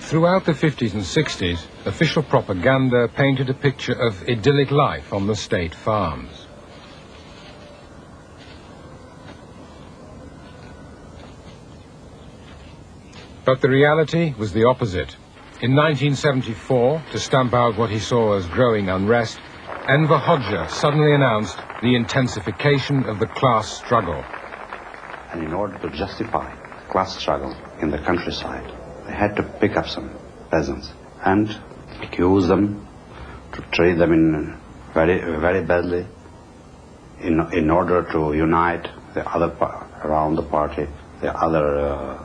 Throughout the 50s and 60s, official propaganda painted a picture of idyllic life on the state farms. But the reality was the opposite. In 1974, to stamp out what he saw as growing unrest, Enver Hoxha suddenly announced the intensification of the class struggle. And in order to justify the class struggle in the countryside, they had to pick up some peasants and accuse them, to treat them in very, very badly, in order to unite the other around the party, the other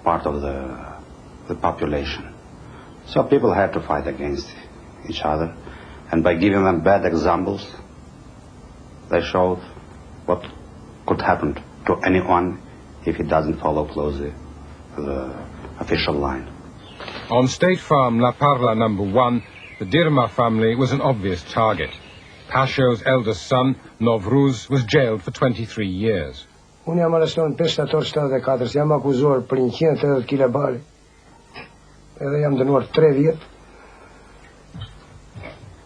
part of the population. So people had to fight against each other, and by giving them bad examples, they showed what could happen to anyone if he doesn't follow closely the official line. On State Farm La Parla No. 1, the Dirma family was an obvious target. Pasho's eldest son, Novruz, was jailed for 23 years. Unë jam arrestuar në 5/7/74, jam akuzuar për 180 kg bali. Edhe jam dënuar 3 vjet.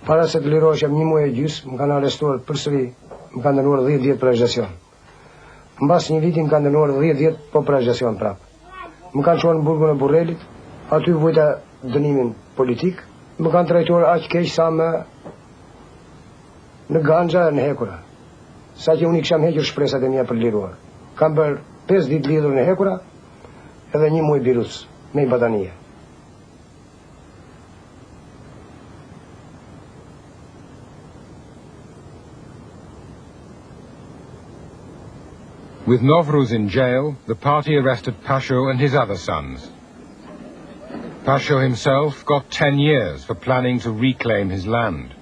Para se të lirohesha 1 muaj e gjysmë, më kanë arrestuar përsëri, më kanë dënuar 10 vjet për agjesion. Mbas 1 viti më kanë dënuar 10 vjet po për agjesion prapë. Më kanë çuar në burgun e Burrelit, aty vujta dënimin politik, më kanë trajtuar aq keq sa më në ganxha në hekura. Sa që unë i kisham hequr shpresat e mia për liruar. Kam bërë 5 ditë lidhur në hekura, edhe 1 muaj birus, me i badanie. With Novruz in jail, the party arrested Pasho and his other sons. Pasho himself got 10 years for planning to reclaim his land.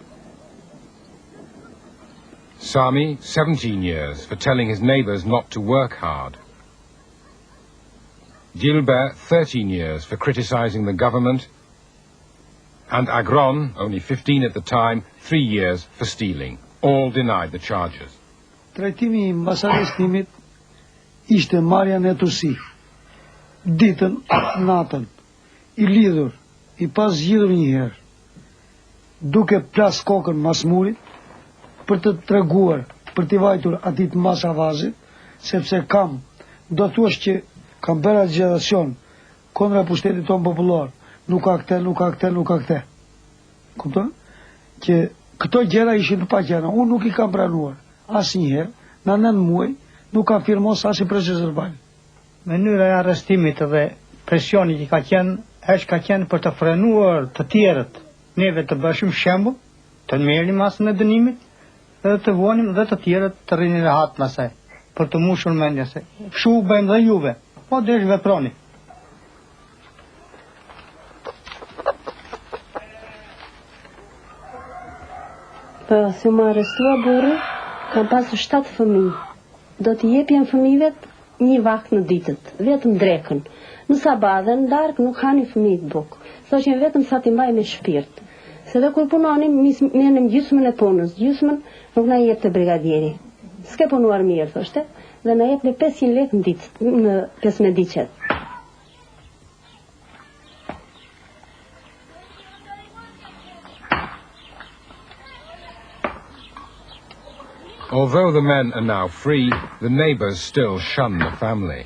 Sami, 17 years for telling his neighbors not to work hard. Gilbert, 13 years for criticizing the government. And Agron, only 15 at the time, 3 years for stealing. All denied the charges. Trajtimi mbas arrestimit ishte marrja në tursi. Ditën, natën, i lidhur, i pas zgjidhur një herë, duke plas kokën mas murit, për të treguar, për t'i vajtur atit mas avazit, sepse kam, do thuash që kam bërë agitacion kontra pushtetit tonë popullor, nuk ka këte, nuk ka këte, nuk ka këte. Kupton? Që këto gjëra ishin të paqena, unë nuk i kam pranuar, asë njëherë, në 9 muaj, nuk kam firmos as i proces verbal. Mënyra e arrestimit dhe presioni që ka qenë për të frenuar të tjerët, neve të bëshim shembull, të merrim masën e dënimit, dhe të vonim dhe të tjerët të rrini rehat masaj, për të mushur mendja se. Kështu bëjmë dhe juve, po desh veproni. Po, si më arrestua burri, kam pasur 7 fëmijë. Do t'i jepjen fëmijëve 1 vakt në ditët, vetëm drekën. Në sabat dhe në darkë nuk hani fëmijët bukë. Thoshin vetëm sa t'i mbaj me shpirt. Se dhe kur punonim, merrnim gjysmën e punës, gjysmën nuk na jep të brigadieri. S'ke punuar mirë, thoshte, dhe na jep në 500 lekë në ditë, në 15 diqet. Although the men are now free, the neighbors still shun the family.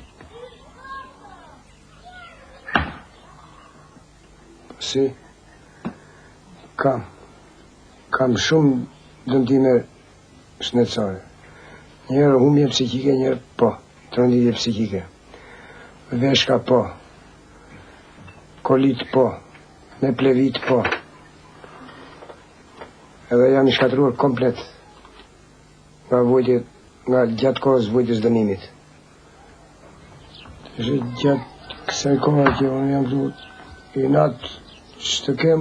Si, kam shumë dëmtime shëndetësore. Njërë humje psikike, njërë po, tronditje psikike. Veshka po, kolit po, me plevit po. Edhe jam i shkatruar komplet nga gjatë kohës vujtës dënimit. Gjatë kësaj kohë që unë jam këtu, i natë që të kem,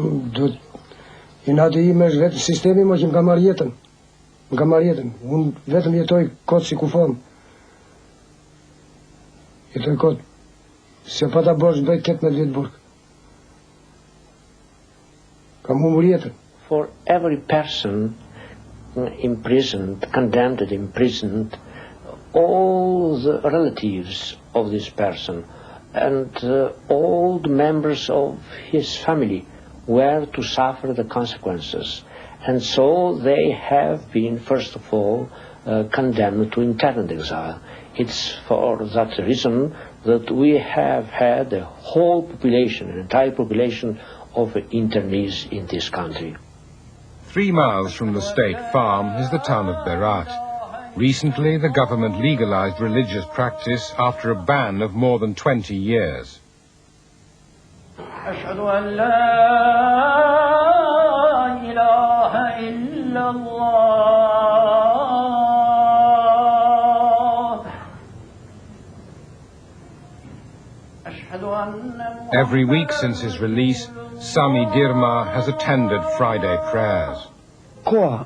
i natë i me është vetë sistemi, mo që më ka marrë jetën. Më ka marrë jetën. Unë vetëm jetoj kotë si ku fam. Jetoj kotë. Se pa ta bosh bëjt 18 vjetë burg. Kam humbur jetën. For every person imprisoned, condemned and imprisoned, all the relatives of this person and all the members of his family were to suffer the consequences. And so they have been, first of all, condemned to interned exile. It's for that reason that we have had a whole population, an entire population of internees in this country. 3 miles from the state farm is the town of Berat. Recently, the government legalized religious practice after a ban of more than 20 years. Every week since his release, Sami Dirma has attended Friday prayers. Koha,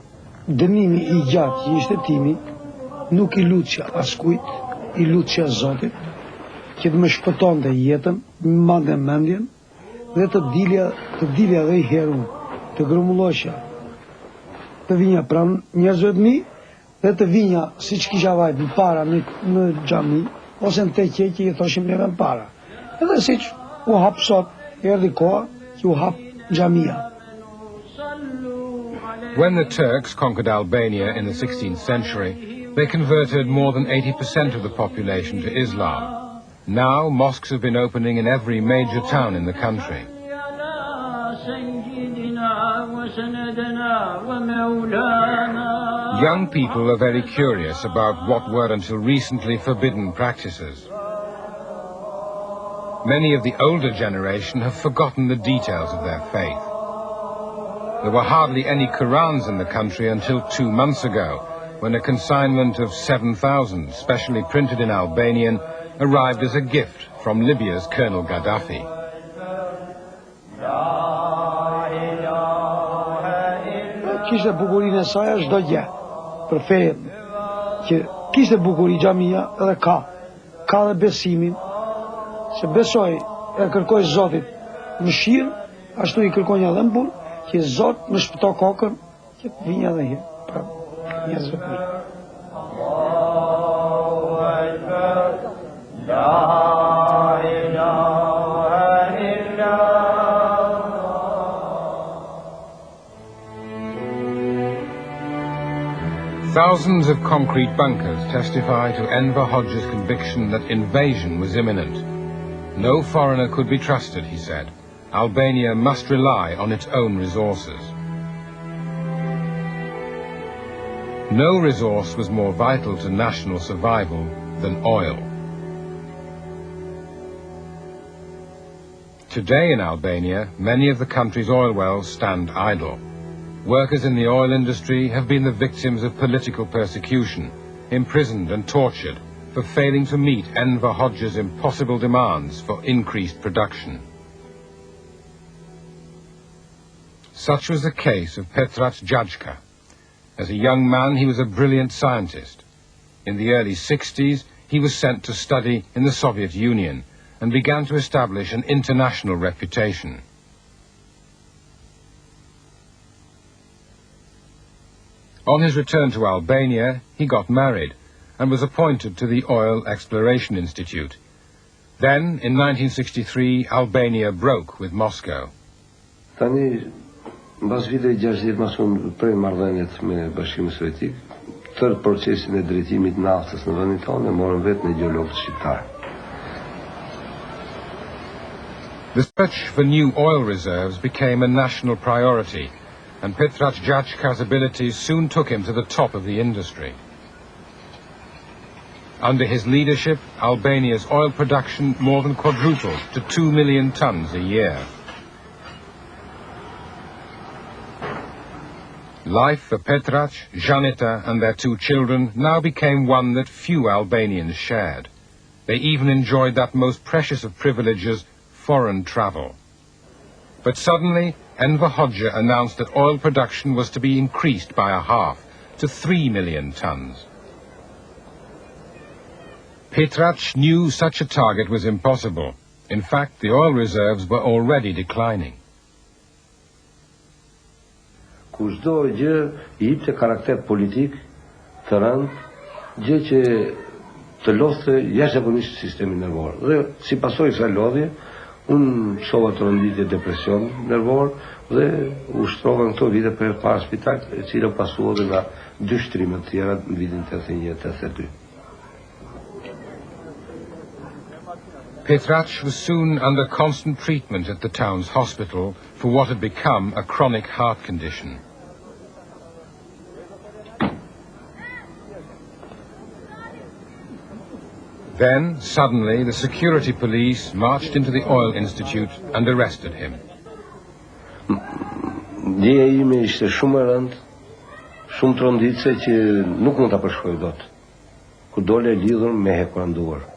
dënimi I gjatë që ishte timi, nuk I lutja askujt, I lutja Zotit, që të më shpëtonte jetën, më mande mendjen, dhe të dilja dhe I herun, të grumulloshja, të vinja pranë njerëzve të mi, dhe të vinja si që kisha vajt në para në xhami, ose në te qeqi I thoshim neve në para. Edhe si që u hap sot, erdi koha, që u hap xhamia. When the Turks conquered Albania in the 16th century, they converted more than 80% of the population to Islam. Now, mosques have been opening in every major town in the country. Young people are very curious about what were until recently forbidden practices. Many of the older generation have forgotten the details of their faith. There were hardly any Qurans in the country until 2 months ago, when a consignment of 7,000, specially printed in Albanian, arrived as a gift from Libya's Colonel Gaddafi. Kishte bukurinë e saj çdo gjë. Për fen që kishte bukuri xhamia edhe ka dhe besimin se besoj e kërkoj Zotit mëshirë, ashtu I kërkonja edhe mbur që Zot më shpëto kokën që të vinja edhe herë. Pra, njerëzve të mirë. Thousands of concrete bunkers testify to Enver Hoxha's conviction that invasion was imminent. No foreigner could be trusted, he said. Albania must rely on its own resources. No resource was more vital to national survival than oil. Today in Albania, many of the country's oil wells stand idle. Workers in the oil industry have been the victims of political persecution, imprisoned and tortured for failing to meet Enver Hoxha's impossible demands for increased production. Such was the case of Petrac Jajka. As a young man, he was a brilliant scientist. In the early 60s, he was sent to study in the Soviet Union and began to establish an international reputation. On his return to Albania, he got married and was appointed to the Oil Exploration Institute. Then, in 1963, Albania broke with Moscow. Tani, mbas viteve 60 më shumë prej marrëdhëniet me Bashkimin Sovjetik, tërë procesin e drejtimit naftës në vendin tonë e morën vetë në gjeologët shqiptar. The search for new oil reserves became a national priority, and Petrac Jajka's abilities soon took him to the top of the industry. Under his leadership, Albania's oil production more than quadrupled to 2 million tons a year. Life for Petrac, Janeta and their 2 children now became one that few Albanians shared. They even enjoyed that most precious of privileges, foreign travel. But suddenly, Enver Hoxha announced that oil production was to be increased by a half, to 3 million tons. Petrac knew such a target was impossible. In fact, the oil reserves were already declining. Kushdo gjë I jepte karakter politik të rënd, gjë të lodhte jashtëzakonisht sistemin nervor. Dhe si pasojë e kësaj lodhje, unë shova të rënditje depresion nervor dhe u shtrova në këto vite për para spital, e cila pasua dhe nga 2 shtrime të tjera në vitin 81-82. Petrach was soon under constant treatment at the town's hospital for what had become a chronic heart condition. Then, suddenly, the security police marched into the Oil Institute and arrested him. Ndjeja ime ishte shumë e rëndë, shumë tronditse që nuk mund ta përshkruaj dot. Ku dole lidhur me hekuranduar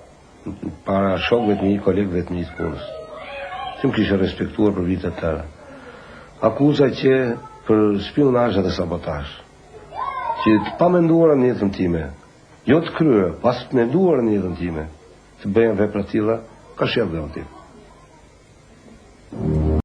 para shokëve të mi, kolegëve të mi të punës. Që më kishe respektuar për vitet të tëra. Akuza që për spionazh dhe sabotazh, që të pa menduara në jetën time, jo të kryer, pas të menduara në jetën time, të bëjnë vepra të tilla, ka shef dhe tim.